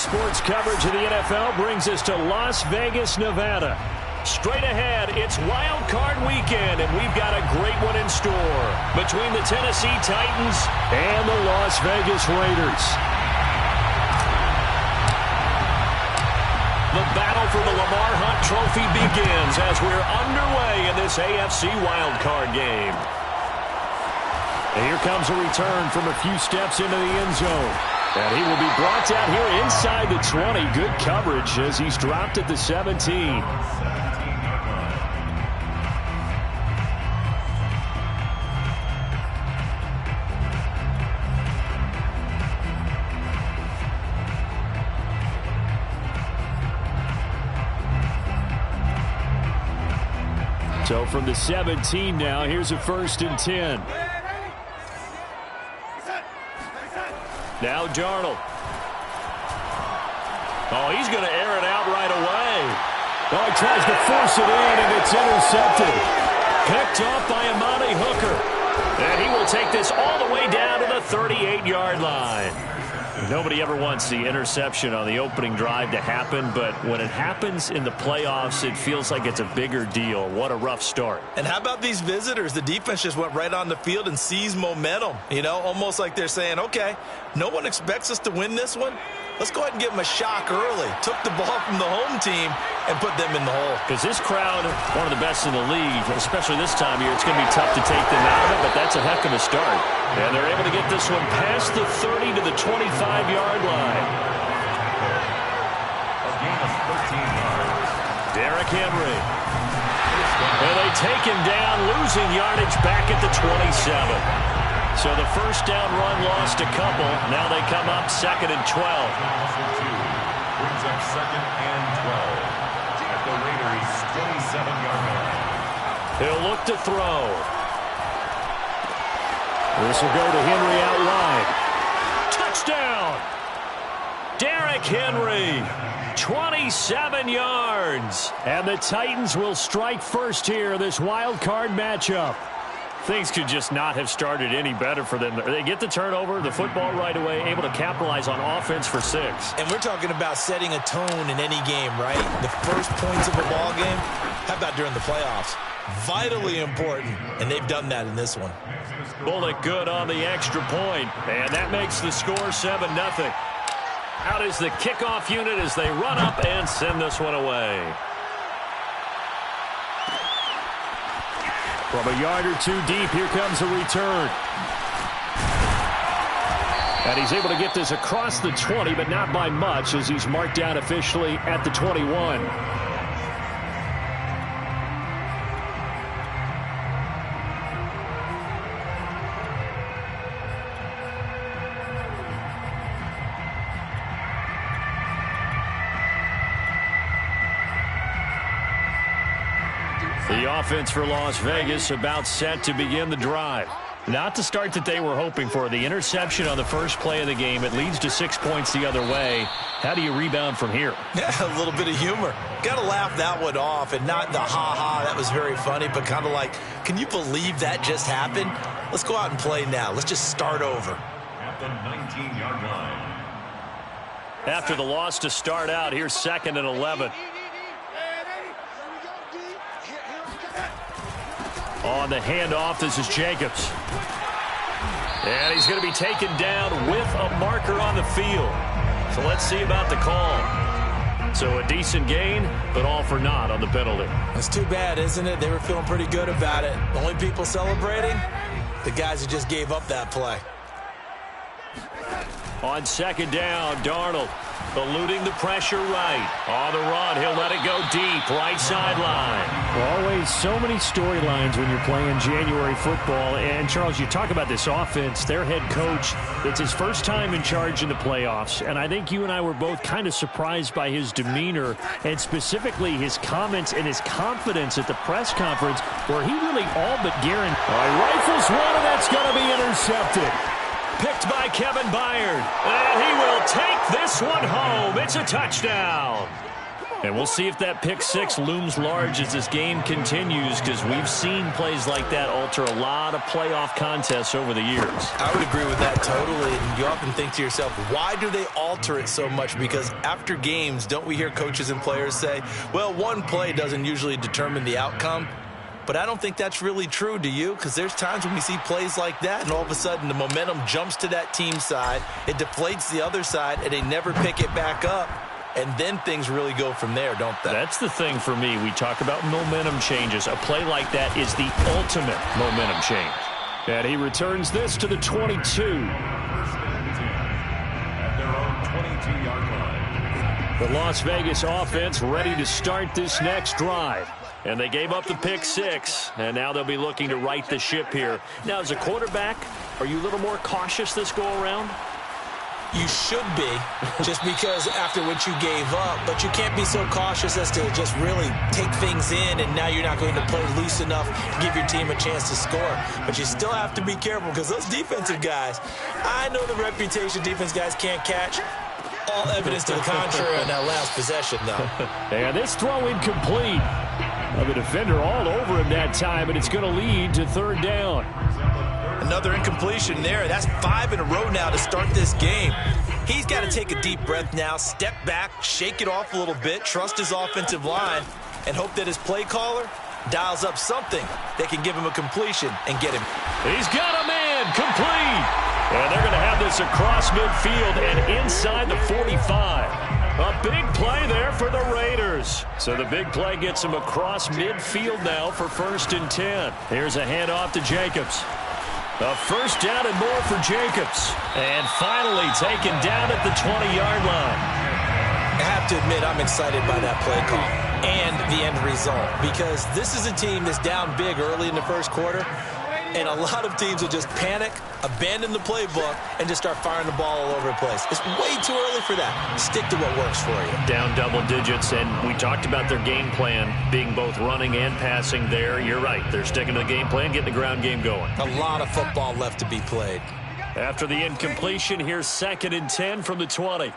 sports coverage of the NFL brings us to Las Vegas, Nevada. Straight ahead, it's Wild Card Weekend, and we've got a great one in store between the Tennessee Titans and the Las Vegas Raiders. The battle for the Lamar Hunt Trophy begins as we're underway in this AFC Wild Card game. And here comes a return from a few steps into the end zone. And he will be brought down here inside the 20. Good coverage as he's dropped at the 17. So from the 17 now, here's a 1st and 10. Now Darnold. Oh, he's going to air it out right away. Oh, he tries to force it in, and it's intercepted. Picked off by Amani Hooker. And he will take this all the way down to the 38-yard line. Nobody ever wants the interception on the opening drive to happen, but when it happens in the playoffs, it feels like it's a bigger deal. What a rough start. And how about these visitors? The defense just went right on the field and seized momentum. You know, almost like they're saying, okay, no one expects us to win this one. Let's go ahead and give them a shock early. Took the ball from the home team and put them in the hole. Because this crowd, one of the best in the league, especially this time of year, it's going to be tough to take them out of it, but that's a heck of a start. And they're able to get this one past the 30 to the 25-yard line. Derrick Henry. And they take him down, losing yardage back at the 27. So the first down run lost a couple. Now they come up 2nd and 12. Brings up 2nd and 12 at the Raiders' 27-yard line. He'll look to throw. This will go to Henry out wide. Touchdown! Derrick Henry, 27 yards. And the Titans will strike first here in this wild card matchup. Things could just not have started any better for them. They get the turnover, the football right away, able to capitalize on offense for 6. And we're talking about setting a tone in any game, right? The first points of a ball game, how about during the playoffs? Vitally important, and they've done that in this one. Bullock good on the extra point, and that makes the score 7-0. Out is the kickoff unit as they run up and send this one away. From a yard or two deep, here comes a return. And he's able to get this across the 20, but not by much, as he's marked down officially at the 21. The offense for Las Vegas about set to begin the drive. Not the start that they were hoping for. The interception on the first play of the game. It leads to 6 points the other way. How do you rebound from here? Yeah, a little bit of humor. Got to laugh that one off, and not the ha-ha, that was very funny, but kind of like, can you believe that just happened? Let's go out and play now. Let's just start over. At the 19-yard line. After the loss to start out, here's 2nd and 11. On the handoff, this is Jacobs. And he's going to be taken down with a marker on the field. So let's see about the call. So a decent gain, but all for naught on the penalty. That's too bad, isn't it? They were feeling pretty good about it. The only people celebrating, the guys who just gave up that play. On 2nd down, Darnold eluding the pressure right. On the run, he'll let it go deep, right sideline. Always so many storylines when you're playing January football. And, Charles, you talk about this offense, their head coach, it's his first time in charge in the playoffs. And I think you and I were both kind of surprised by his demeanor and specifically his comments and his confidence at the press conference where he really all but guaranteed. Rifles one, and that's going to be intercepted. Picked by Kevin Byard. And he will take this one home. It's a touchdown. And we'll see if that pick six looms large as this game continues, because we've seen plays like that alter a lot of playoff contests over the years. I would agree with that totally. And you often think to yourself, why do they alter it so much? Because after games, don't we hear coaches and players say, well, one play doesn't usually determine the outcome? But I don't think that's really true, do you? Because there's times when we see plays like that, and all of a sudden the momentum jumps to that team side, it deflates the other side, and they never pick it back up. And then things really go from there, don't they? That's the thing for me. We talk about momentum changes. A play like that is the ultimate momentum change. And he returns this to the 22. At their own 22-yard line. The Las Vegas offense ready to start this next drive. And they gave up the pick six, and now they'll be looking to right the ship here. Now, as a quarterback, are you a little more cautious this go-around? You should be, just because after what you gave up, but you can't be so cautious as to just really take things in, and now you're not going to play loose enough to give your team a chance to score. But you still have to be careful, because those defensive guys, I know the reputation defense guys can't catch. All evidence to the contrary on that last possession, though. And this throw incomplete. The defender all over him that time, and it's going to lead to third down. Another incompletion there. That's 5 in a row now to start this game. He's got to take a deep breath now, step back, shake it off a little bit, trust his offensive line, and hope that his play caller dials up something that can give him a completion and get him. He's got a man, complete. And they're going to have this across midfield and inside the 45. A big play there for the Raiders. So the big play gets him across midfield now for 1st and 10. Here's a handoff to Jacobs. A first down and more for Jacobs. And finally taken down at the 20-yard line. I have to admit, I'm excited by that play call and the end result, because this is a team that's down big early in the first quarter, and a lot of teams will just panic, abandon the playbook, and just start firing the ball all over the place. It's way too early for that. Stick to what works for you. Down double digits, and we talked about their game plan being both running and passing there. You're right. They're sticking to the game plan, getting the ground game going. A lot of football left to be played. After the incompletion, here's 2nd and 10 from the 20.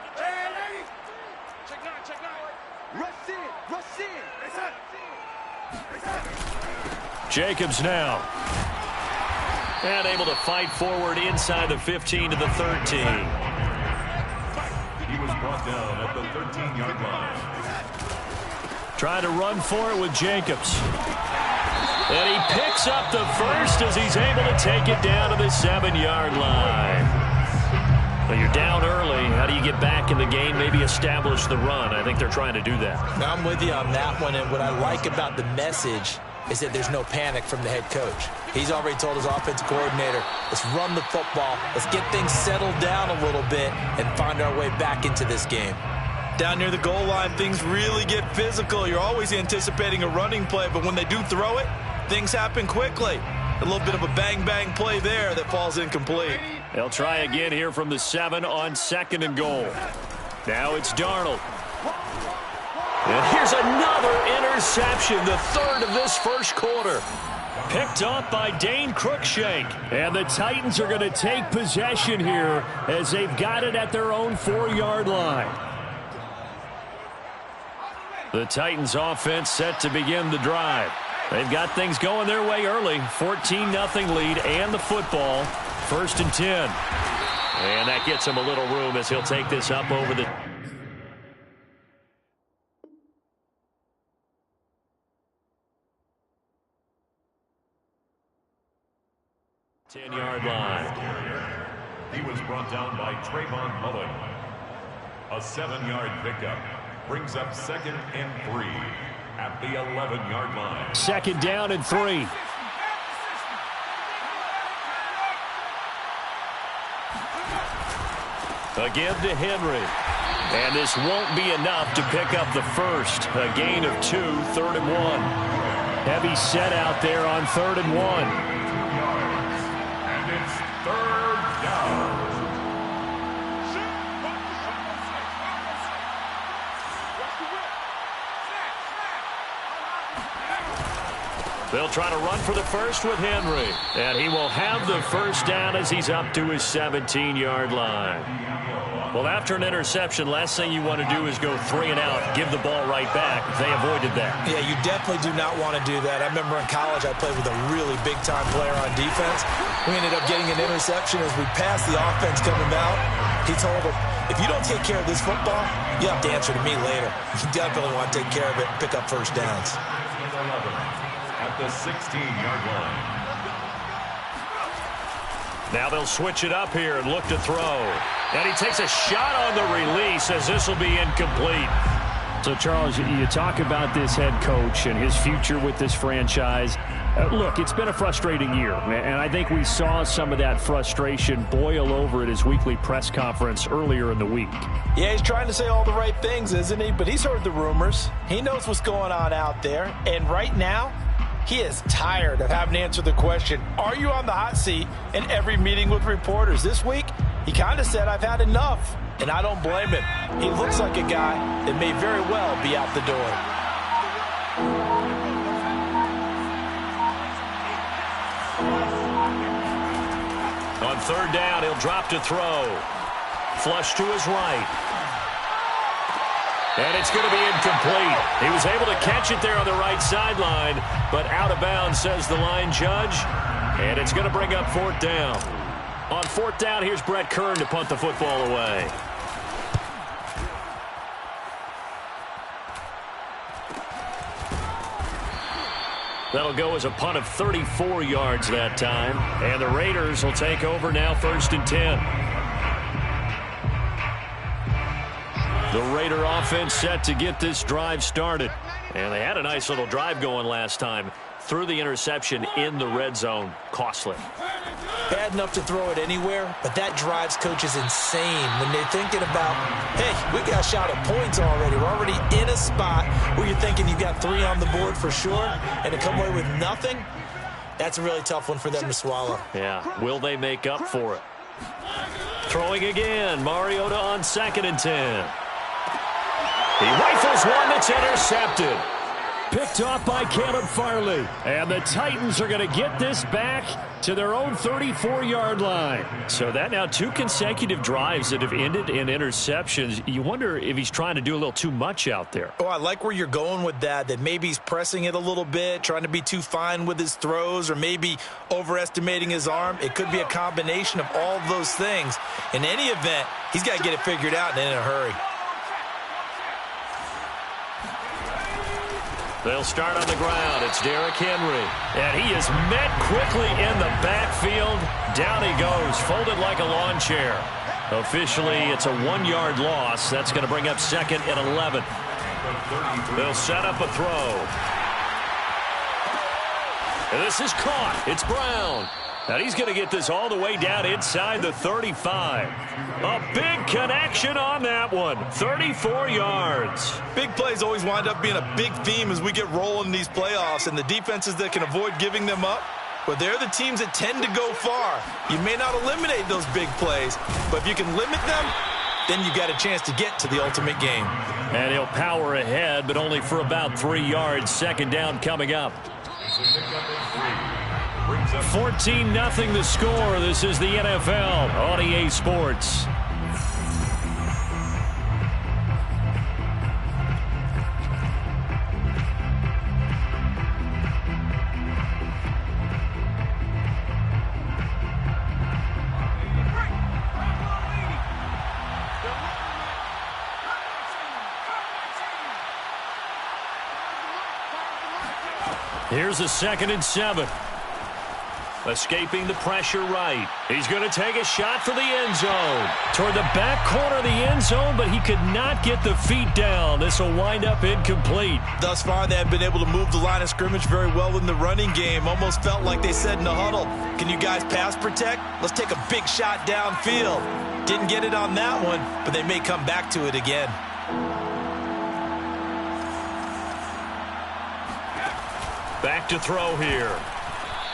Jacobs now. And able to fight forward inside the 15 to the 13. He was brought down at the 13-yard line. Trying to run for it with Jacobs. And he picks up the first as he's able to take it down to the 7-yard line. Well, you're down early. How do you get back in the game, maybe establish the run? I think they're trying to do that. Now, I'm with you on that one, and what I like about the message is that there's no panic from the head coach. He's already told his offensive coordinator, let's run the football, let's get things settled down a little bit and find our way back into this game. Down near the goal line, things really get physical. You're always anticipating a running play, but when they do throw it, things happen quickly. A little bit of a bang-bang play there that falls incomplete. They'll try again here from the 7 on 2nd and goal. Now it's Darnold. And here's another interception, the 3rd of this first quarter. Picked up by Dane Cruikshank. And the Titans are going to take possession here as they've got it at their own 4-yard line. The Titans offense set to begin the drive. They've got things going their way early. 14-0 lead and the football. 1st and 10. And that gets him a little room as he'll take this up over the 10-yard line. He was brought down by Trayvon Mullen. A 7-yard pickup brings up 2nd and 3 at the 11-yard line. 2nd down and 3. Again to Henry. And this won't be enough to pick up the first. A gain of 2, 3rd and 1. Heavy set out there on 3rd and 1. And it's 3rd down. They'll try to run for the first with Henry. And he will have the first down as he's up to his 17-yard line. Well, after an interception, last thing you want to do is go 3 and out, give the ball right back. They avoided that. Yeah, you definitely do not want to do that. I remember in college I played with a really big-time player on defense. We ended up getting an interception as we passed the offense coming out. He told him, if you don't take care of this football, you have to answer to me later. You definitely want to take care of it and pick up first downs. At the 16-yard line. Now they'll switch it up here and look to throw. And he takes a shot on the release as this will be incomplete. So, Charles, you talk about this head coach and his future with this franchise. Look, it's been a frustrating year, and I think we saw some of that frustration boil over at his weekly press conference earlier in the week. Yeah, he's trying to say all the right things, isn't he? But he's heard the rumors. He knows what's going on out there. And right now, he is tired of having to answer the question, are you on the hot seat in every meeting with reporters? This week, he kind of said, I've had enough. And I don't blame him. He looks like a guy that may very well be out the door. On third down, he'll drop to throw. Flush to his right. And it's going to be incomplete. He was able to catch it there on the right sideline, but out of bounds, says the line judge. And it's going to bring up fourth down. On fourth down, here's Brett Kern to punt the football away. That'll go as a punt of 34 yards that time. And the Raiders will take over now, 1st and 10. The Raider offense set to get this drive started. And they had a nice little drive going last time. Threw the interception in the red zone. Costly. Bad enough to throw it anywhere, but that drives coaches insane when they're thinking about, hey, we got a shot at points already. We're already in a spot where you're thinking you've got 3 on the board for sure, and to come away with nothing, that's a really tough one for them to swallow. Yeah, will they make up for it? Throwing again, Mariota on 2nd and 10. He rifles one that's intercepted. Picked off by Caleb Farley. And the Titans are going to get this back to their own 34-yard line. So that now 2 consecutive drives that have ended in interceptions. You wonder if he's trying to do a little too much out there. Oh, I like where you're going with that maybe he's pressing it a little bit, trying to be too fine with his throws, or maybe overestimating his arm. It could be a combination of all of those things. In any event, he's got to get it figured out and in a hurry. They'll start on the ground. It's Derrick Henry. And he is met quickly in the backfield. Down he goes, folded like a lawn chair. Officially, it's a 1-yard loss. That's going to bring up 2nd and 11. They'll set up a throw. And this is caught. It's Brown. And he's going to get this all the way down inside the 35. A big connection on that one. 34 yards. Big plays always wind up being a big theme as we get rolling in these playoffs, and the defenses that can avoid giving them up, but they're the teams that tend to go far. You may not eliminate those big plays, but if you can limit them, then you got a chance to get to the ultimate game. And he'll power ahead, but only for about 3 yards. 2nd down coming up. 14-0 the score. This is the NFL on EA Sports. Here's a 2nd and 7. Escaping the pressure right. He's going to take a shot for the end zone. Toward the back corner of the end zone, but he could not get the feet down. This will wind up incomplete. Thus far, they have been able to move the line of scrimmage very well in the running game. Almost felt like they said in the huddle, can you guys pass protect? Let's take a big shot downfield. Didn't get it on that one, but they may come back to it again. Back to throw here.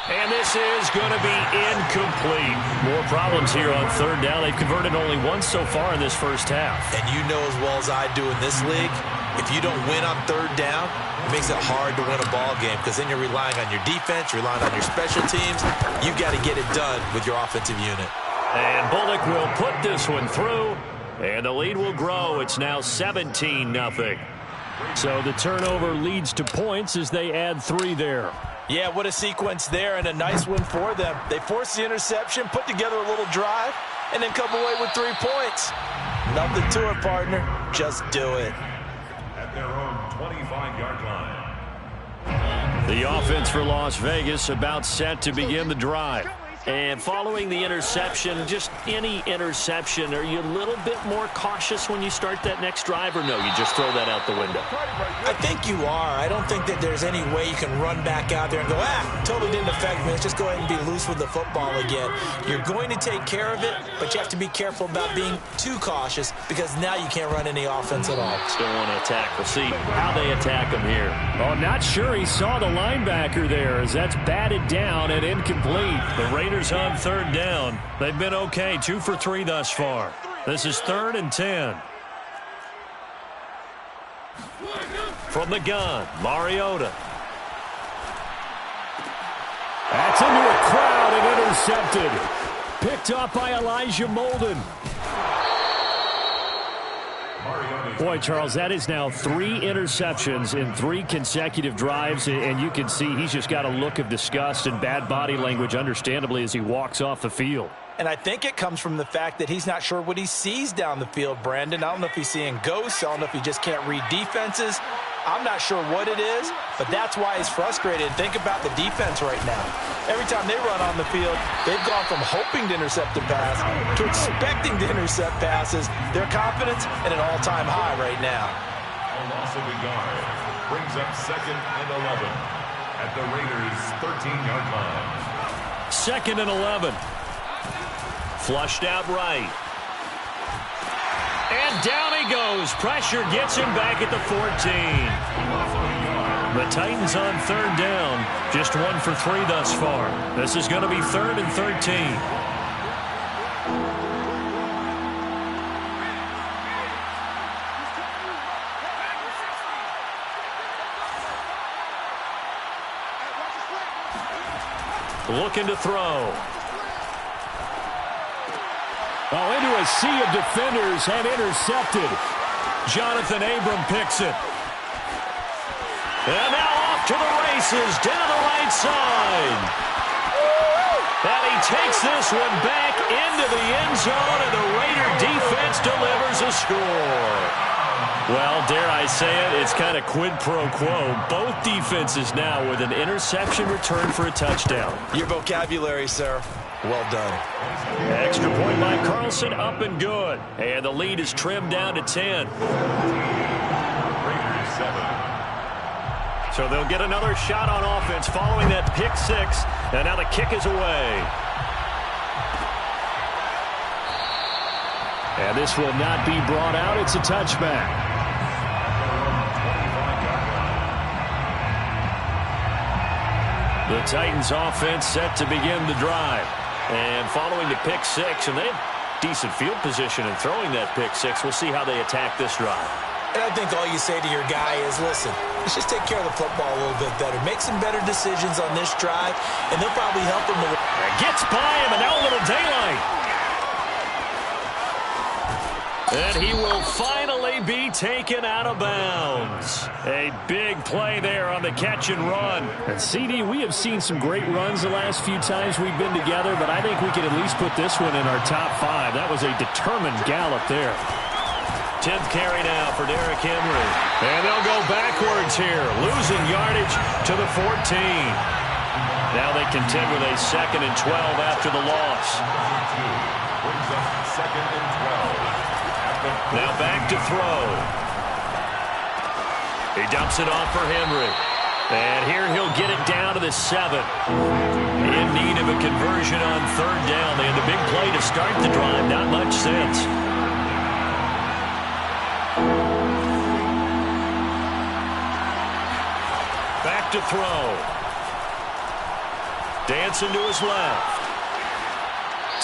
And this is going to be incomplete. More problems here on 3rd down. They've converted only once so far in this first half. And you know as well as I do in this league, If you don't win on third down, it makes it hard to win a ball game because then you're relying on your defense, you're relying on your special teams. You've got to get it done with your offensive unit. And Bullock will put this one through, and the lead will grow. It's now 17-0. So the turnover leads to points as they add 3 there. Yeah, what a sequence there, and a nice win for them. They forced the interception, put together a little drive, and then come away with 3 points. Nothing to it, partner. Just do it. At their own 25-yard line. The offense for Las Vegas about set to begin the drive. And following the interception, just any interception, are you a little bit more cautious when you start that next drive, or no, you just throw that out the window? I think you are. I don't think that there's any way you can run back out there and go, totally didn't affect me. Let's just go ahead and be loose with the football again. You're going to take care of it, but you have to be careful about being too cautious because now you can't run any offense at all. Still want to attack. We'll see how they attack him here. Oh, not sure he saw the linebacker there as that's batted down and incomplete. The Raiders on third down. They've been okay, 2 for 3 thus far. This is 3rd and 10. From the gun, Mariota. That's into a crowd and intercepted. Picked up by Elijah Molden. Boy, Charles, that is now 3 interceptions in 3 consecutive drives, and you can see he's just got a look of disgust and bad body language, understandably, as he walks off the field. And I think it comes from the fact that he's not sure what he sees down the field, Brandon. I don't know if he's seeing ghosts. I don't know if he just can't read defenses. I'm not sure what it is, but that's why he's frustrated. Think about the defense right now. Every time they run on the field, they've gone from hoping to intercept a pass to expecting to intercept passes. Their confidence at an all-time high right now. A loss of a yard brings up 2nd and 11 at the Raiders' 13-yard line. 2nd and 11. Flushed out right. And down he goes. Pressure gets him back at the 14. The Titans on third down. Just 1 for 3 thus far. This is going to be 3rd and 13. Looking to throw. Oh, into a sea of defenders and intercepted. Jonathan Abram picks it. And now off to the races down the right side. And he takes this one back into the end zone, and the Raider defense delivers a score. Well, dare I say it, it's kind of quid pro quo. Both defenses now with an interception return for a touchdown. Your vocabulary, sir. Well done. Extra point by Carlson, up and good. And the lead is trimmed down to 10. Raiders 7. So they'll get another shot on offense following that pick 6. And now the kick is away. And this will not be brought out. It's a touchback. The Titans offense set to begin the drive. And following the pick 6, and they have decent field position in throwing that pick 6. We'll see how they attack this drive. And I think all you say to your guy is, listen, let's just take care of the football a little bit better. Make some better decisions on this drive, and they'll probably help him. Gets by him, and now a little daylight. And he will finally be taken out of bounds. A big play there on the catch and run. And CD, we have seen some great runs the last few times we've been together, but I think we can at least put this one in our top 5. That was a determined gallop there. 10th carry now for Derrick Henry. And they'll go backwards here, losing yardage to the 14. Now they contend with a 2nd and 12 after the loss. Brings up 2nd and 12. Now back to throw. He dumps it off for Henry. And here he'll get it down to the 7. In need of a conversion on third down. They had the big play to start the drive. Not much sense. Back to throw. Dancing to his left.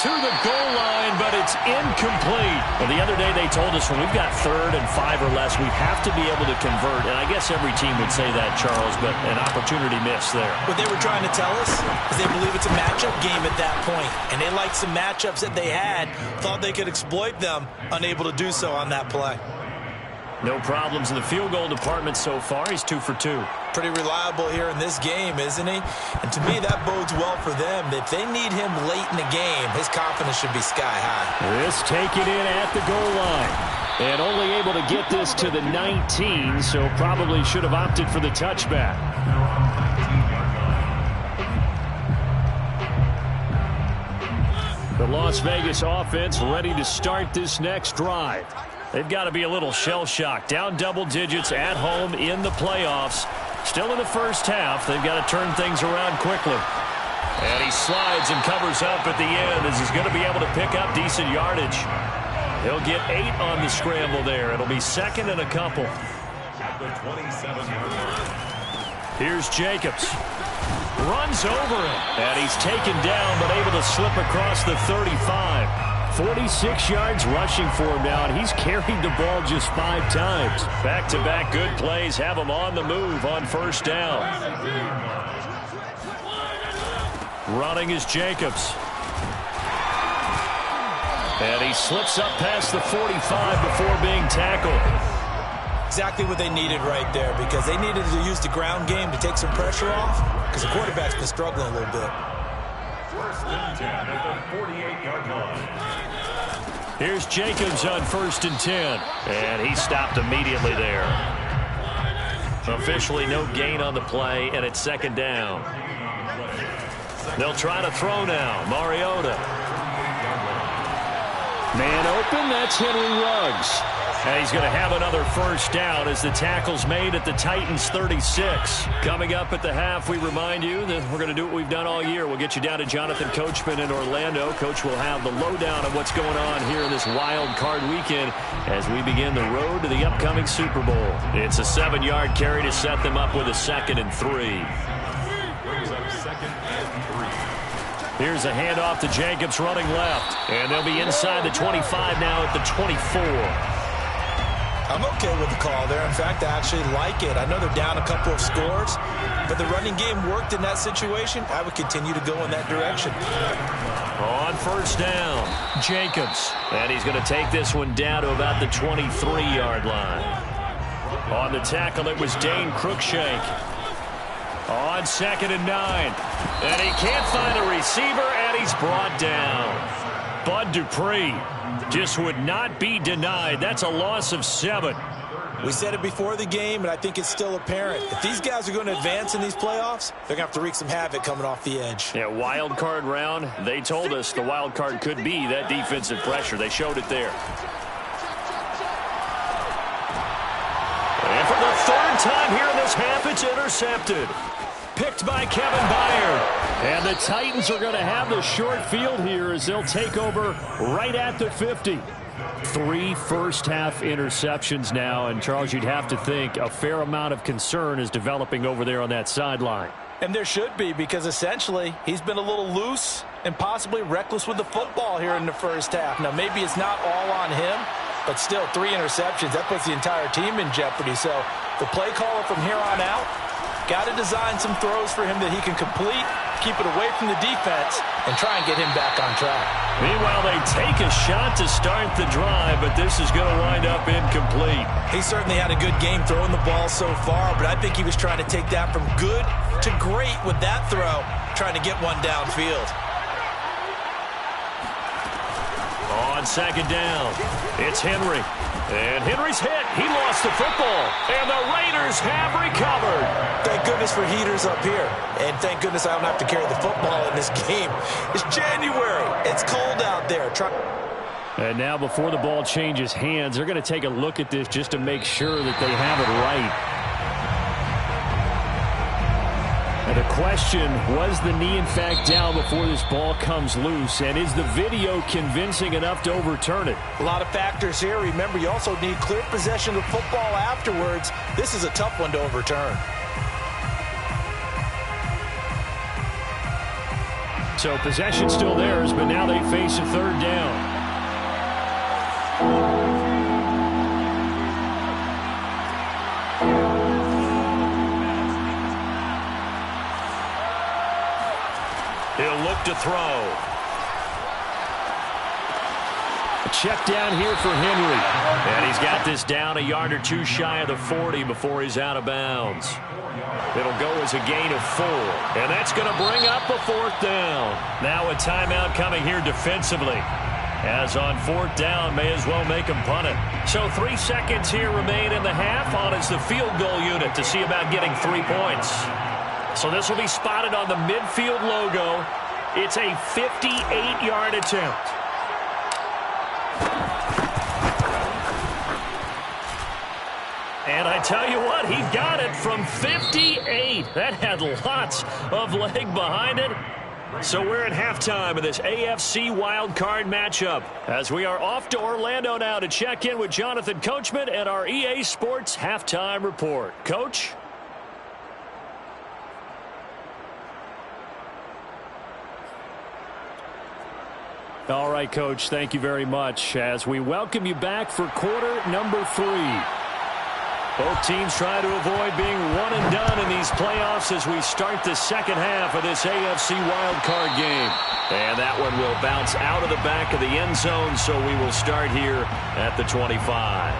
to the goal line, but it's incomplete. Well, the other day they told us when we've got 3rd and 5 or less, we have to be able to convert. And I guess every team would say that, Charles, but an opportunity missed there. What they were trying to tell us is they believe it's a matchup game at that point. And they liked some matchups that they had, thought they could exploit them, unable to do so on that play. No problems in the field goal department so far. He's 2 for 2. Pretty reliable here in this game, isn't he? And to me, that bodes well for them. If they need him late in the game, his confidence should be sky high. This taken in at the goal line. And only able to get this to the 19, so probably should have opted for the touchback. The Las Vegas offense ready to start this next drive. They've got to be a little shell-shocked. Down double digits at home in the playoffs. Still in the first half. They've got to turn things around quickly. And he slides and covers up at the end as he's going to be able to pick up decent yardage. He'll get 8 on the scramble there. It'll be 2nd and a couple. At the 27-yard line. Here's Jacobs. Runs over him. And he's taken down but able to slip across the 35. 46 yards rushing for him now, and he's carried the ball just 5 times. Back-to-back good plays have him on the move on first down. Running is Jacobs. And he slips up past the 45 before being tackled. Exactly what they needed right there, because they needed to use the ground game to take some pressure off, because the quarterback's been struggling a little bit. 1st and 10 at the 48-yard line. Here's Jacobs on 1st and 10. And he stopped immediately there. Officially no gain on the play, and it's 2nd down. They'll try to throw now. Mariota. Man open, that's Henry Ruggs. And he's going to have another first down as the tackle's made at the Titans' 36. Coming up at the half, we remind you that we're going to do what we've done all year. We'll get you down to Jonathan Coachman in Orlando. Coach will have the lowdown of what's going on here in this wild card weekend as we begin the road to the upcoming Super Bowl. It's a 7-yard carry to set them up with a 2nd and 3. Brings up 2nd and 3. Here's a handoff to Jacobs running left. And they'll be inside the 25 now at the 24. I'm okay with the call there. In fact, I actually like it. I know they're down a couple of scores, but the running game worked in that situation. I would continue to go in that direction. On first down, Jacobs. And he's going to take this one down to about the 23-yard line. On the tackle, it was Dane Cruikshank. On 2nd and 9. And he can't find a receiver, and he's brought down. Bud Dupree just would not be denied. That's a loss of 7. We said it before the game, and I think it's still apparent. If these guys are going to advance in these playoffs, they're going to have to wreak some havoc coming off the edge. Yeah, wild card round. They told us the wild card could be that defensive pressure. They showed it there. And for the 3rd time here in this half, it's intercepted. Picked by Kevin Byard. And the Titans are going to have the short field here as they'll take over right at the 50. 3 first-half interceptions now, and Charles, you'd have to think a fair amount of concern is developing over there on that sideline. And there should be, because essentially he's been a little loose and possibly reckless with the football here in the first half. Now, maybe it's not all on him, but still 3 interceptions. That puts the entire team in jeopardy. So the play caller from here on out got to design some throws for him that he can complete, keep it away from the defense, and try and get him back on track. Meanwhile, they take a shot to start the drive, but this is going to wind up incomplete. He certainly had a good game throwing the ball so far, but I think he was trying to take that from good to great with that throw, trying to get one downfield. On 2nd down, it's Henry. And Henry's hit. He lost the football. And the Raiders have recovered. Thank goodness for heaters up here. And thank goodness I don't have to carry the football in this game. It's January. It's cold out there. And now before the ball changes hands, they're going to take a look at this just to make sure that they have it right. And the question, was the knee in fact down before this ball comes loose? And is the video convincing enough to overturn it? A lot of factors here. Remember, you also need clear possession of football afterwards. This is a tough one to overturn. So possession still theirs, but now they face a third down. He'll look to throw. A check down here for Henry. And he's got this down a yard or two shy of the 40 before he's out of bounds. It'll go as a gain of 4. And that's going to bring up a 4th down. Now a timeout coming here defensively. As on 4th down, may as well make him punt it. So 3 seconds here remain in the half. On is the field goal unit to see about getting 3 points. So this will be spotted on the midfield logo. It's a 58-yard attempt. And I tell you what, he got it from 58. That had lots of leg behind it. So we're at halftime of this AFC wildcard matchup as we are off to Orlando now to check in with Jonathan Coachman and our EA Sports halftime report. Coach? All right, Coach, thank you very much as we welcome you back for quarter number 3. Both teams try to avoid being one and done in these playoffs as we start the second half of this AFC wildcard game. And that one will bounce out of the back of the end zone, so we will start here at the 25.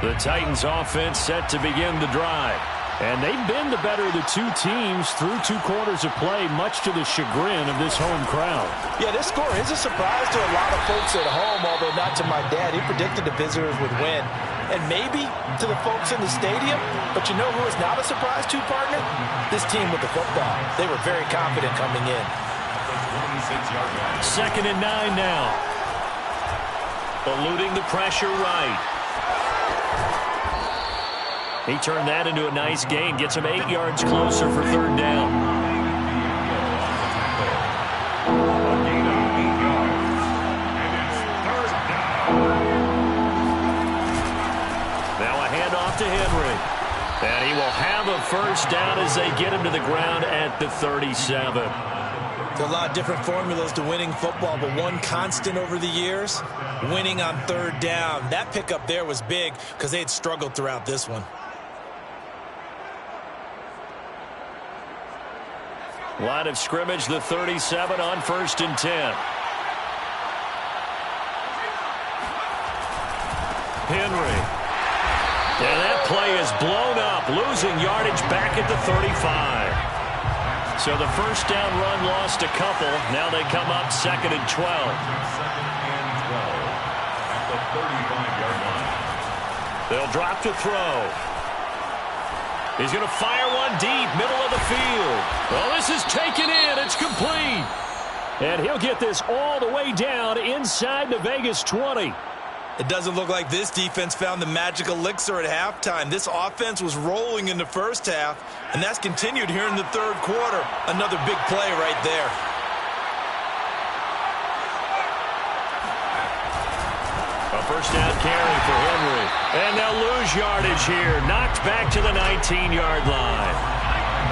The Titans offense set to begin the drive. And they've been the better of the two teams through 2 quarters of play, much to the chagrin of this home crowd. Yeah, this score is a surprise to a lot of folks at home, although not to my dad. He predicted the visitors would win. And maybe to the folks in the stadium, but you know who is not a surprise to, partner? This team with the football. They were very confident coming in. 2nd and 9 now. Eluding the pressure right. He turned that into a nice gain. Gets him 8 yards closer for 3rd down. Now a handoff to Henry. And he will have a 1st down as they get him to the ground at the 37. There's a lot of different formulas to winning football, but one constant over the years, winning on 3rd down. That pickup there was big because they had struggled throughout this one. Line of scrimmage, the 37 on 1st and 10. Henry. And that play is blown up, losing yardage back at the 35. So the 1st down run lost a couple. Now they come up 2nd and 12. 2nd and 12 at the 35-yard line. They'll drop to throw. He's going to fire one deep, middle of the field. Well, this is taken in. It's complete. And he'll get this all the way down inside the Vegas 20. It doesn't look like this defense found the magic elixir at halftime. This offense was rolling in the 1st half, and that's continued here in the 3rd quarter. Another big play right there. A 1st down carry for Henry. And they'll lose yardage here. Knocked back to the 19-yard line.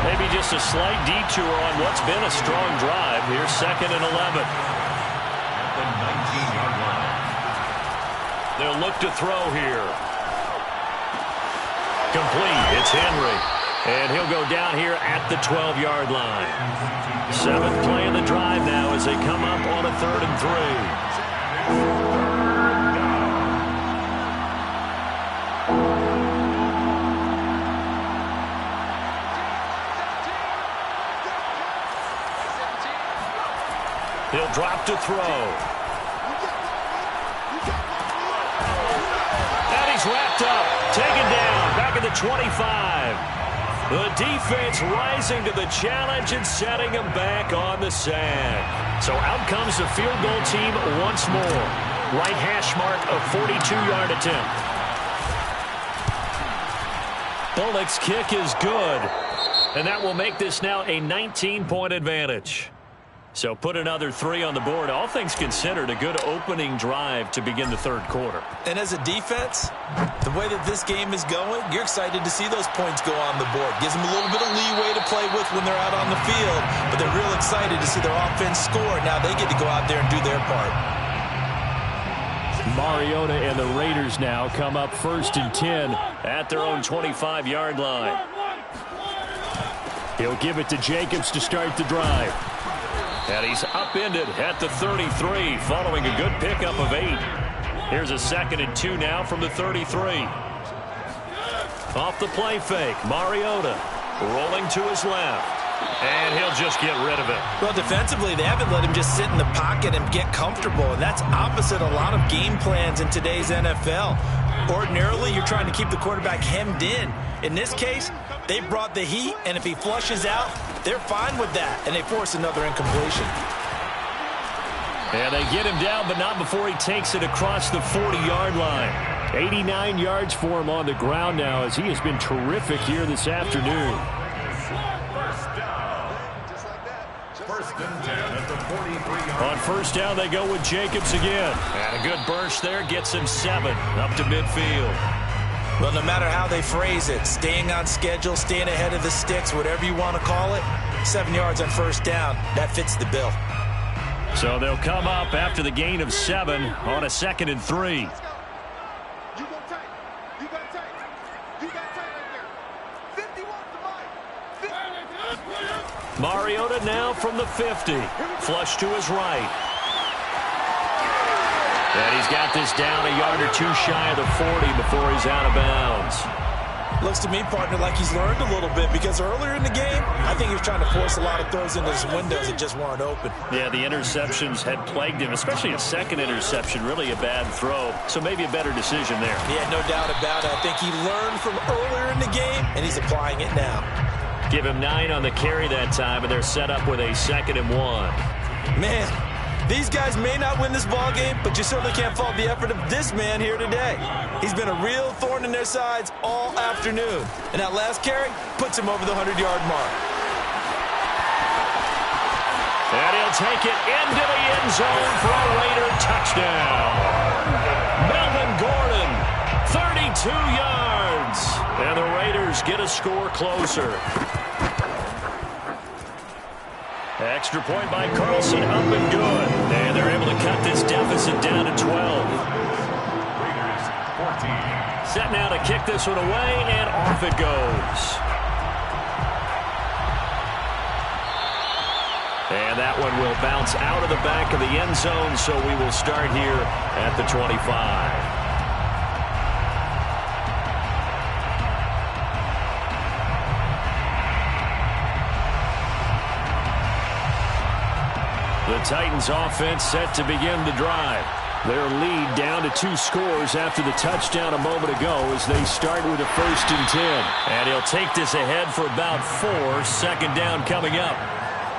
Maybe just a slight detour on what's been a strong drive. Here's 2nd and 11. At the 19-yard line. They'll look to throw here. Complete. It's Henry. And he'll go down here at the 12-yard line. 7th play of the drive now as they come up on a 3rd and 3. He'll drop to throw. And he's wrapped up. Taken down. Back at the 25. The defense rising to the challenge and setting him back on the sand. So out comes the field goal team once more. Right hash mark, a 42-yard attempt. Bullock's kick is good. And that will make this now a 19-point advantage. So put another 3 on the board. All things considered, a good opening drive to begin the third quarter. And as a defense, the way that this game is going, you're excited to see those points go on the board. Gives them a little bit of leeway to play with when they're out on the field, but they're real excited to see their offense score. Now they get to go out there and do their part. Mariota and the Raiders now come up 1st and 10 at their own 25-yard line. He'll give it to Jacobs to start the drive. And he's upended at the 33 following a good pickup of 8. Here's a 2nd and 2 now from the 33. Off the play fake, Mariota rolling to his left. And he'll just get rid of it. Well, defensively, they haven't let him just sit in the pocket and get comfortable, and that's opposite a lot of game plans in today's NFL. Ordinarily, you're trying to keep the quarterback hemmed in. In this case, they brought the heat, and if he flushes out, they're fine with that, and they force another incompletion. And they get him down, but not before he takes it across the 40-yard line. 89 yards for him on the ground now, as he has been terrific here this afternoon. On 1st down, they go with Jacobs again. And a good burst there gets him 7 up to midfield. Well, no matter how they phrase it, staying on schedule, staying ahead of the sticks, whatever you want to call it, 7 yards on 1st down, that fits the bill. So they'll come up after the gain of 7 on a 2nd and 3. Mariota now from the 50. Flush to his right. And he's got this down a yard or 2 shy of the 40 before he's out of bounds. Looks to me, partner, like he's learned a little bit, because earlier in the game, I think he was trying to force a lot of throws into his windows that just weren't open. Yeah, the interceptions had plagued him, especially a 2nd interception, really a bad throw. So maybe a better decision there. Yeah, no doubt about it. I think he learned from earlier in the game, and he's applying it now. Give him 9 on the carry that time, and they're set up with a 2nd and 1. Man, these guys may not win this ball game, but you certainly can't fault the effort of this man here today. He's been a real thorn in their sides all afternoon. And that last carry puts him over the 100-yard mark. And he'll take it into the end zone for a Raider touchdown. Melvin Gordon, 32 yards. And the Raiders get a score closer. Extra point by Carlson, up and good. And they're able to cut this deficit down to 12. Raiders 14. Set now to kick this one away, and off it goes. And that one will bounce out of the back of the end zone, so we will start here at the 25. The Titans offense set to begin the drive. Their lead down to 2 scores after the touchdown a moment ago as they start with a 1st and 10. And he'll take this ahead for about 4. 2nd down coming up.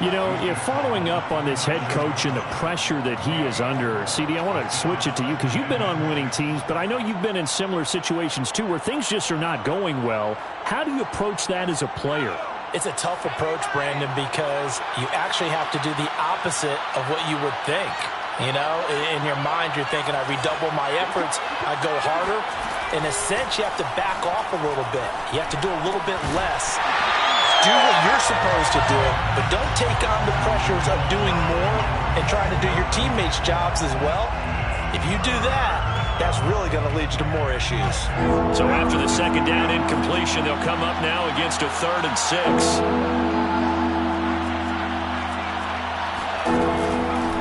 You know, you're following up on this head coach and the pressure that he is under. CD, I want to switch it to you because you've been on winning teams, but I know you've been in similar situations too where things just are not going well. How do you approach that as a player? It's a tough approach, Brandon, because you actually have to do the opposite of what you would think. You know, in your mind, you're thinking, I redouble my efforts, I go harder. In a sense, you have to back off a little bit. You have to do a little bit less. Do what you're supposed to do, but don't take on the pressures of doing more and trying to do your teammates' jobs as well. If you do that, that's really going to lead you to more issues. So after the 2nd down incompletion, they'll come up now against a 3rd and 6.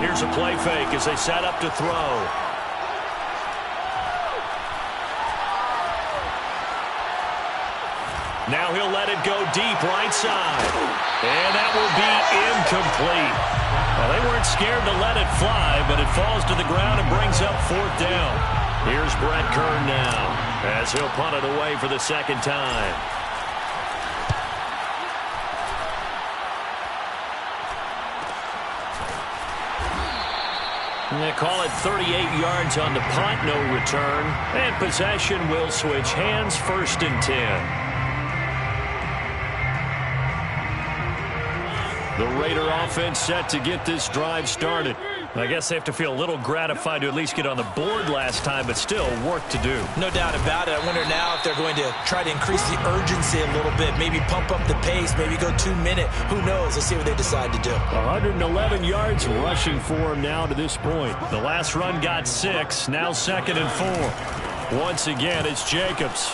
Here's a play fake as they set up to throw. Now he'll let it go deep right side. And that will be incomplete. Well, they weren't scared to let it fly, but it falls to the ground and brings up 4th down. Here's Brett Kern now as he'll punt it away for the 2nd time. They call it 38 yards on the punt, no return. And possession will switch hands, 1st and 10. The Raider offense set to get this drive started. I guess they have to feel a little gratified to at least get on the board last time, but still work to do. No doubt about it. I wonder now if they're going to try to increase the urgency a little bit, maybe pump up the pace, maybe go 2-minute. Who knows? Let's see what they decide to do. 111 yards rushing for him now to this point. The last run got 6, now 2nd and 4. Once again, it's Jacobs.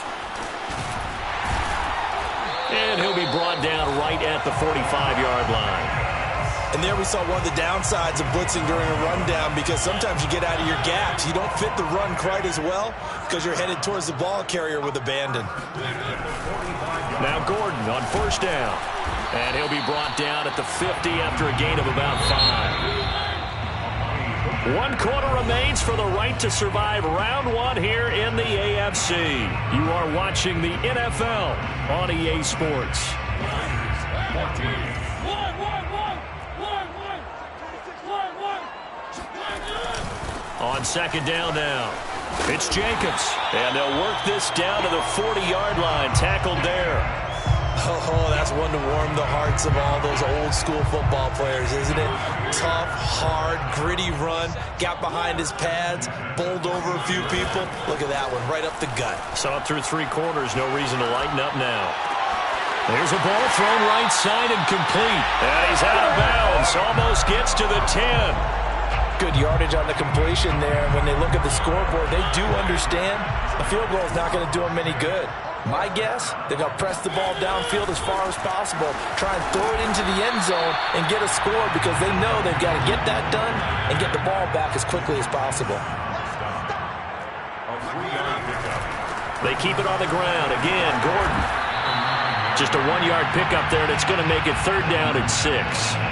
And he'll be brought down right at the 45-yard line. And there we saw one of the downsides of blitzing during a rundown, because sometimes you get out of your gaps. You don't fit the run quite as well because you're headed towards the ball carrier with abandon. Now Gordon on 1st down. And he'll be brought down at the 50 after a gain of about 5. 1 quarter remains for the right to survive round 1 here in the AFC. You are watching the NFL on EA Sports. On 2nd down now, it's Jacobs. And they'll work this down to the 40-yard line. Tackled there. Oh, that's one to warm the hearts of all those old-school football players, isn't it? Tough, hard, gritty run. Got behind his pads, bowled over a few people. Look at that one, right up the gut. Saw it through 3 quarters. No reason to lighten up now. There's a ball thrown right side and complete. And he's out of bounds. Almost gets to the 10. Good yardage on the completion there. When they look at the scoreboard, they do understand a field goal is not going to do them any good. My guess, they're going to press the ball downfield as far as possible, try and throw it into the end zone and get a score, because they know they've got to get that done and get the ball back as quickly as possible. They keep it on the ground. Again, Gordon. Just a 1-yard pickup there, and it's going to make it 3rd down and 6.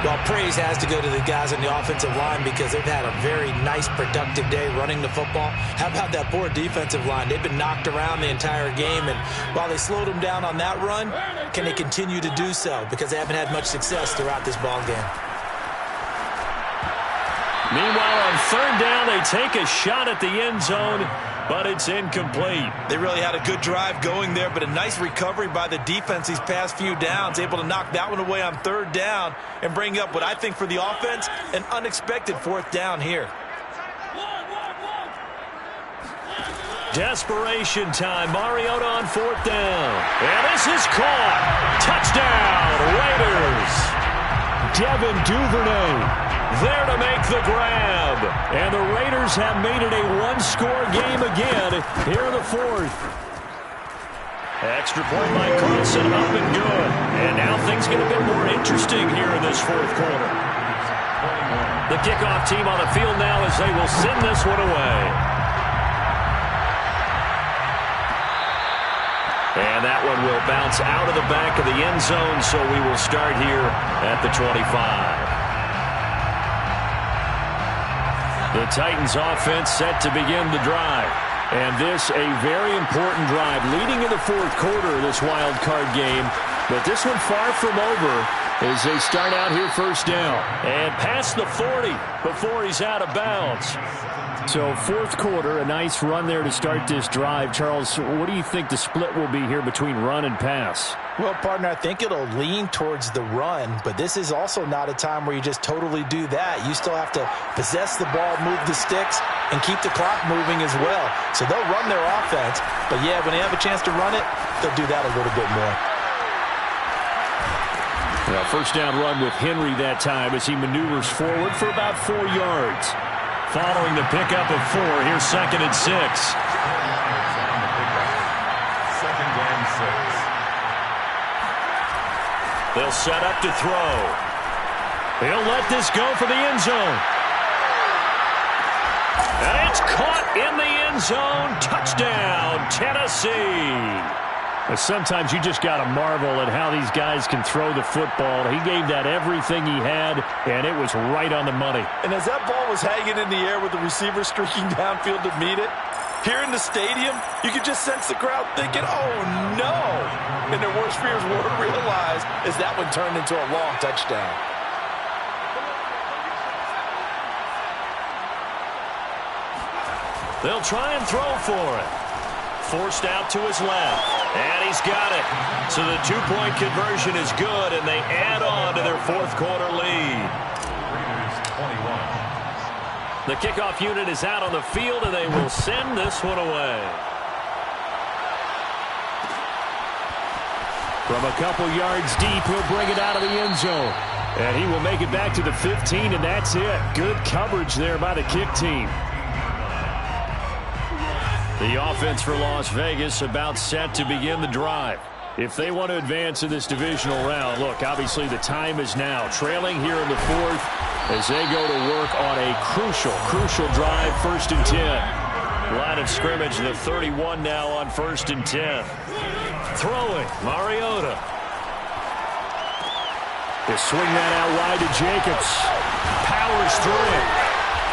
Well, praise has to go to the guys on the offensive line, because they've had a very nice, productive day running the football. How about that poor defensive line? They've been knocked around the entire game, and while they slowed them down on that run, can they continue to do so? Because they haven't had much success throughout this ball game. Meanwhile, on 3rd down, they take a shot at the end zone, but it's incomplete. They really had a good drive going there, but a nice recovery by the defense these past few downs, able to knock that one away on 3rd down and bring up what I think for the offense, an unexpected 4th down here. Desperation time. Mariota on 4th down. And this is caught. Touchdown, Raiders. Devin Duvernay there to make the grab. And the Raiders have made it a 1-score game again here in the 4th. Extra point by Carlson, up and good. And now things get a bit more interesting here in this 4th quarter. The kickoff team on the field now as they will send this one away. And that one will bounce out of the back of the end zone, so we will start here at the 25. The Titans offense set to begin the drive. And this a very important drive leading in the 4th quarter of this wild card game. But this one far from over as they start out here 1st down. And past the 40 before he's out of bounds. So 4th quarter, a nice run there to start this drive. Charles, what do you think the split will be here between run and pass? Well, partner, I think it'll lean towards the run, but this is also not a time where you just totally do that. You still have to possess the ball, move the sticks, and keep the clock moving as well. So they'll run their offense, but yeah, when they have a chance to run it, they'll do that a little bit more. Well, 1st down run with Henry that time as he maneuvers forward for about 4 yards. Following the pickup of 4, here's 2nd and 6. 2nd and 6. They'll set up to throw. He'll let this go for the end zone. And it's caught in the end zone. Touchdown, Tennessee. Sometimes you just got to marvel at how these guys can throw the football. He gave that everything he had, and it was right on the money. And as that ball was hanging in the air with the receiver streaking downfield to meet it, here in the stadium, you could just sense the crowd thinking, oh, no. And their worst fears were realized as that one turned into a long touchdown. They'll try and throw for it. forced out to his left. And he's got it. So the two-point conversion is good, and they add on to their fourth quarter lead. The kickoff unit is out on the field, and they will send this one away. From a couple yards deep, he'll bring it out of the end zone. And he will make it back to the 15, and that's it. Good coverage there by the kick team. The offense for Las Vegas about set to begin the drive. If they want to advance in this divisional round, look, obviously the time is now. Trailing here in the fourth as they go to work on a crucial drive, 1st and 10. Line of scrimmage, the 31 now on 1st and 10. Throwing, Mariota. He'll swing that out wide to Jacobs. Powers through it.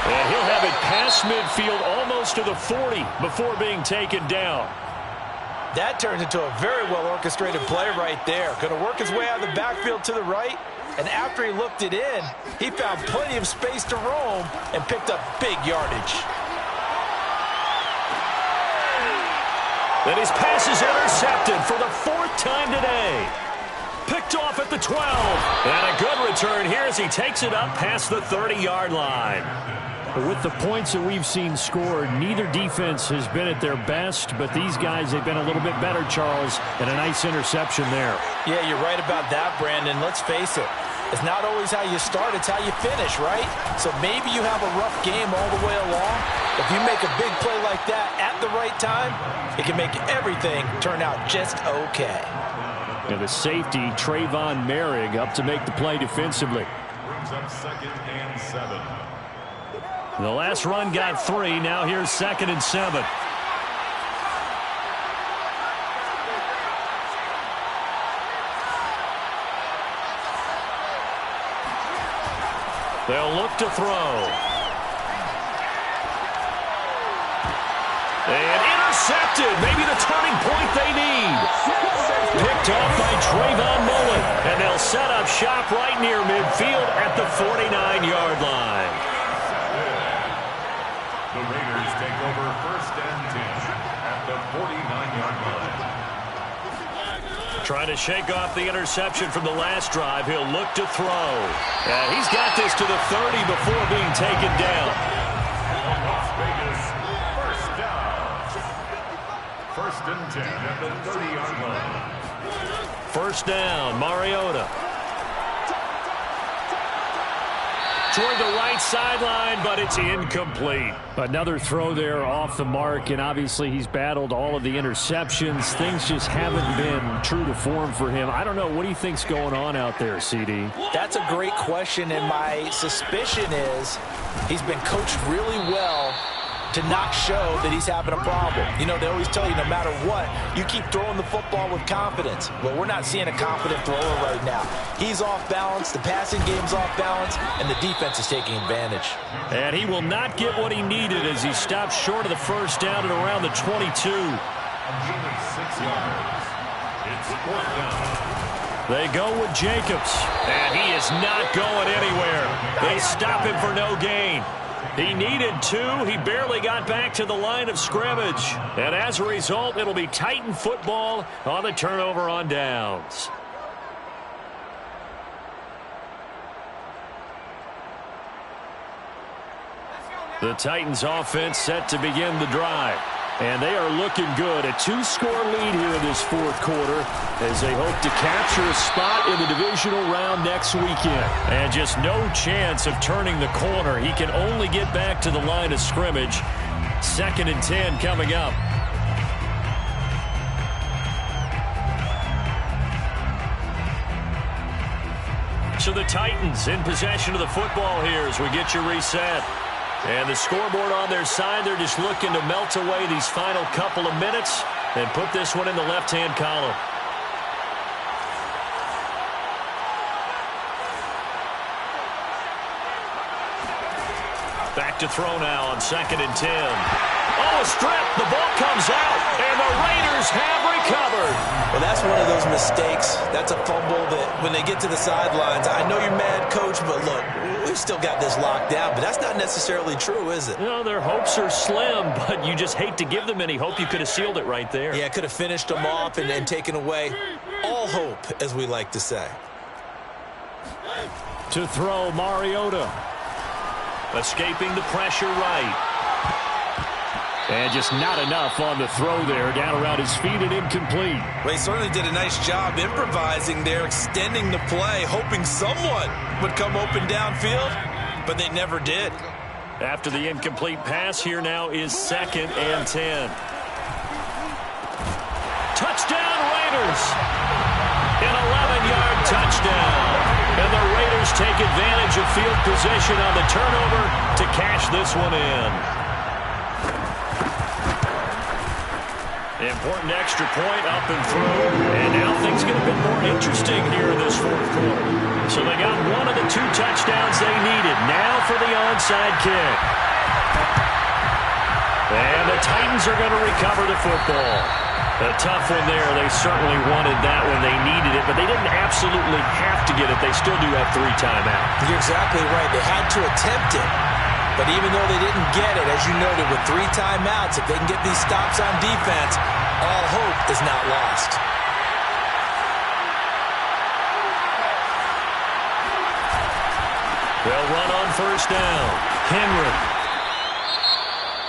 And he'll have it past midfield almost to the 40 before being taken down. That turns into a very well-orchestrated play right there. Going to work his way out of the backfield to the right. And after he looked it in, he found plenty of space to roam and picked up big yardage. And his pass is intercepted for the 4th time today. Picked off at the 12. And a good return here as he takes it up past the 30-yard line. With the points that we've seen scored, neither defense has been at their best, but these guys have been a little bit better, Charles, and a nice interception there. Yeah, you're right about that, Brandon. Let's face it. It's not always how you start, it's how you finish, right? So maybe you have a rough game all the way along. If you make a big play like that at the right time, it can make everything turn out just okay. And the safety, Trayvon Merrick, up to make the play defensively. Brings up 2nd and 7. The last run got 3. Now here's 2nd and 7. They'll look to throw. And intercepted. Maybe the turning point they need. Picked off by Trayvon Mullen. And they'll set up shop right near midfield at the 49-yard line. The Raiders take over 1st and 10 at the 49-yard line. Trying to shake off the interception from the last drive. He'll look to throw. And he's got this to the 30 before being taken down. Las Vegas, 1st down. 1st and 10 at the 30-yard line. 1st down, Mariota. Toward the right sideline, but it's incomplete. Another throw there off the mark, and obviously he's battled all of the interceptions. Things just haven't been true to form for him. I don't know. What do you think's going on out there, CD? That's a great question, and my suspicion is he's been coached really well to not show that he's having a problem. You know, they always tell you no matter what, you keep throwing the football with confidence. Well, we're not seeing a confident thrower right now. He's off balance, the passing game's off balance, and the defense is taking advantage. And he will not get what he needed as he stops short of the 1st down at around the 22. 6 yards. It's 4th down. They go with Jacobs, and he is not going anywhere. They stop him for no gain. He needed 2. He barely got back to the line of scrimmage. And as a result, it'll be Titan football on the turnover on downs. The Titans offense set to begin the drive. And they are looking good. A 2-score lead here in this 4th quarter as they hope to capture a spot in the divisional round next weekend. And just no chance of turning the corner. He can only get back to the line of scrimmage. 2nd and 10 coming up. So the Titans in possession of the football here as we get you reset. And the scoreboard on their side, they're just looking to melt away these final couple of minutes and put this one in the left-hand column. Back to throw now on 2nd and 10. Oh, a strip. The ball comes out, and the Raiders Raiders have recovered. Well, that's one of those mistakes. That's a fumble that when they get to the sidelines, I know you're mad, Coach, but look, we've still got this locked down. But that's not necessarily true, is it? No, their hopes are slim, but you just hate to give them any hope. You could have sealed it right there. Yeah, could have finished them off and then taken away all hope, as we like to say. To throw, Mariota. Escaping the pressure right. And just not enough on the throw there. Down around his feet and incomplete. Well, he certainly did a nice job improvising there, extending the play, hoping someone would come open downfield, but they never did. After the incomplete pass, here now is 2nd and 10. Touchdown, Raiders! An 11-yard touchdown. And the Raiders take advantage of field position on the turnover to cash this one in. Important extra point up and through. And now things get a bit more interesting here in this 4th quarter. So they got one of the 2 touchdowns they needed. Now for the onside kick. And the Titans are going to recover the football. A tough one there. They certainly wanted that when they needed it, but they didn't absolutely have to get it. They still do have 3 timeouts. You're exactly right. They had to attempt it. But even though they didn't get it, as you noted, with 3 timeouts, if they can get these stops on defense, all hope is not lost. They'll run on 1st down. Henry.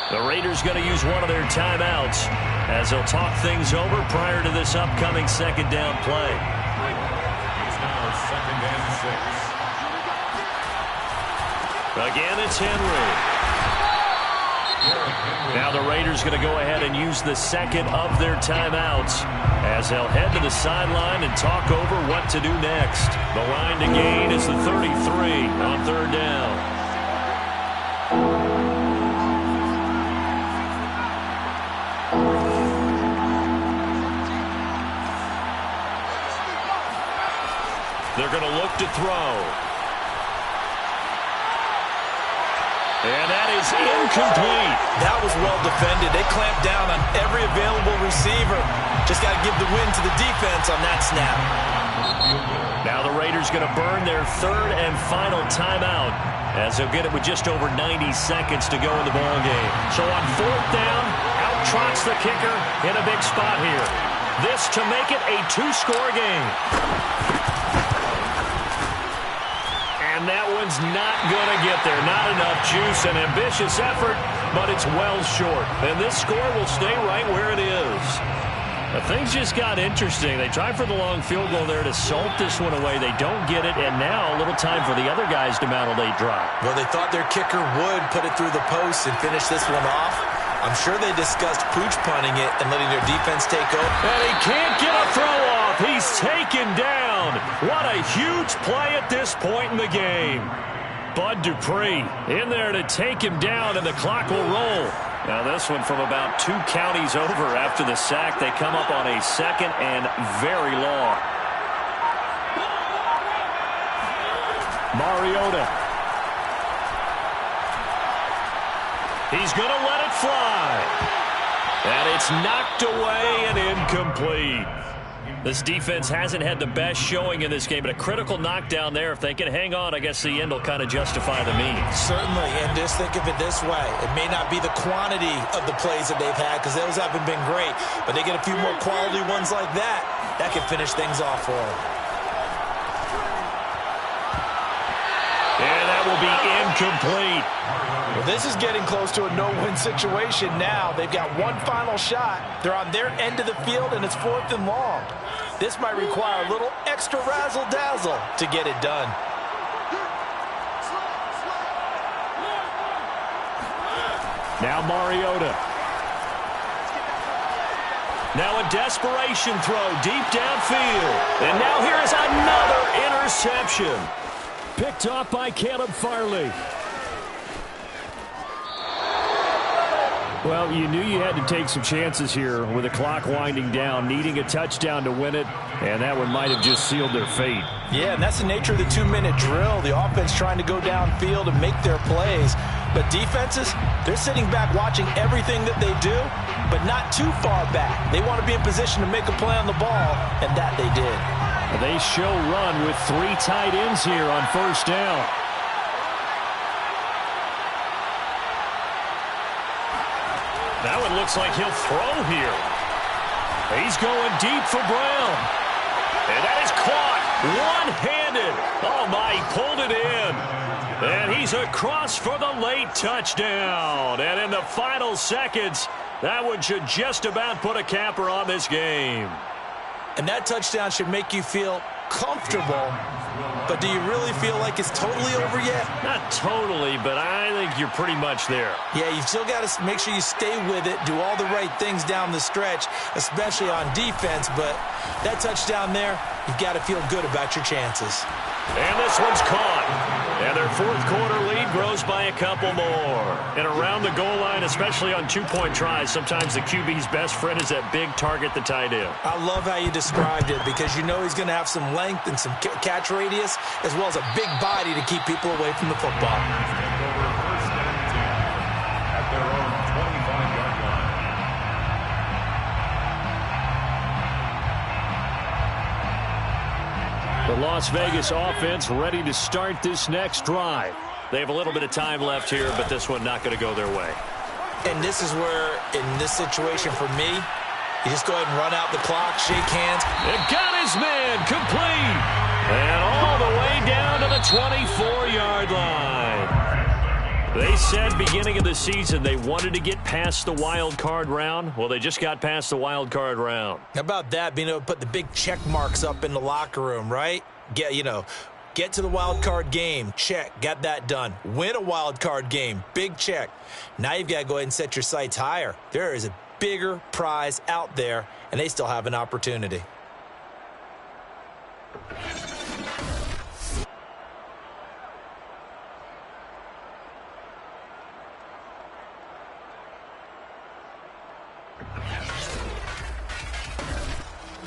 The Raiders going to use one of their timeouts as they'll talk things over prior to this upcoming 2nd down play. It's now 2nd and 6. Again, it's Henry. Now the Raiders going to go ahead and use the 2nd of their timeouts as they'll head to the sideline and talk over what to do next. The line to gain is the 33 on 3rd down. They're going to look to throw. And that is incomplete. That was well defended. They clamped down on every available receiver. Just got to give the win to the defense on that snap. Now the Raiders going to burn their 3rd and final timeout as they'll get it with just over 90 seconds to go in the ball game. So on 4th down, out trots the kicker in a big spot here. This to make it a 2-score game. And that one's not going to get there. Not enough juice. An ambitious effort, but it's well short. And this score will stay right where it is. But things just got interesting. They tried for the long field goal there to salt this one away. They don't get it, and now a little time for the other guys to mount a late drive. Well, they thought their kicker would put it through the post and finish this one off. I'm sure they discussed pooch punting it and letting their defense take over. And he can't get a throw off. He's taken down. What a huge play at this point in the game. Bud Dupree in there to take him down, and the clock will roll. Now this one from about 2 counties over after the sack. They come up on a 2nd and very long. Mariota. He's going to let it fly. And it's knocked away and incomplete. This defense hasn't had the best showing in this game, but a critical knockdown there. If they can hang on, I guess the end will kind of justify the means. Certainly, and just think of it this way. It may not be the quantity of the plays that they've had, because those haven't been great, but they get a few more quality ones like that. That can finish things off for them. And that will be incomplete. Well, this is getting close to a no-win situation now. They've got one final shot. They're on their end of the field, and it's 4th and long. This might require a little extra razzle-dazzle to get it done. Now Mariota. Now a desperation throw deep downfield. And now here is another interception. Picked off by Caleb Farley. Well, you knew you had to take some chances here with the clock winding down, needing a touchdown to win it, and that one might have just sealed their fate. Yeah, and that's the nature of the 2-minute drill. The offense trying to go downfield and make their plays. But defenses, they're sitting back watching everything that they do, but not too far back. They want to be in position to make a play on the ball, and that they did. They show run with 3 tight ends here on first down. That one looks like he'll throw here. He's going deep for Brown. And that is caught one-handed. Oh, my, he pulled it in. And he's across for the late touchdown. And in the final seconds, that one should just about put a capper on this game. And that touchdown should make you feel comfortable. But do you really feel like it's totally over yet? Not totally, but I think you're pretty much there. Yeah, you've still got to make sure you stay with it, do all the right things down the stretch, especially on defense. But that touchdown there, you've got to feel good about your chances. And this one's caught. And their fourth quarter lead grows by a couple more. And around the goal line, especially on two-point tries, sometimes the QB's best friend is that big target, the tight end. I love how you described it because you know he's going to have some length and some catch radius as well as a big body to keep people away from the football. At their own 25-yard line. The Las Vegas offense ready to start this next drive. They have a little bit of time left here, but this one not going to go their way. And this is where, in this situation for me, you just go ahead and run out the clock, shake hands. It got his man complete. And all the way down to the 24-yard line. They said beginning of the season they wanted to get past the wild card round. Well, they just got past the wild card round. How about that, being able to put the big check marks up in the locker room, right? Get to the wild card game, check, got that done. Win a wild card game, big check. Now you've got to go ahead and set your sights higher. There is a bigger prize out there, and they still have an opportunity.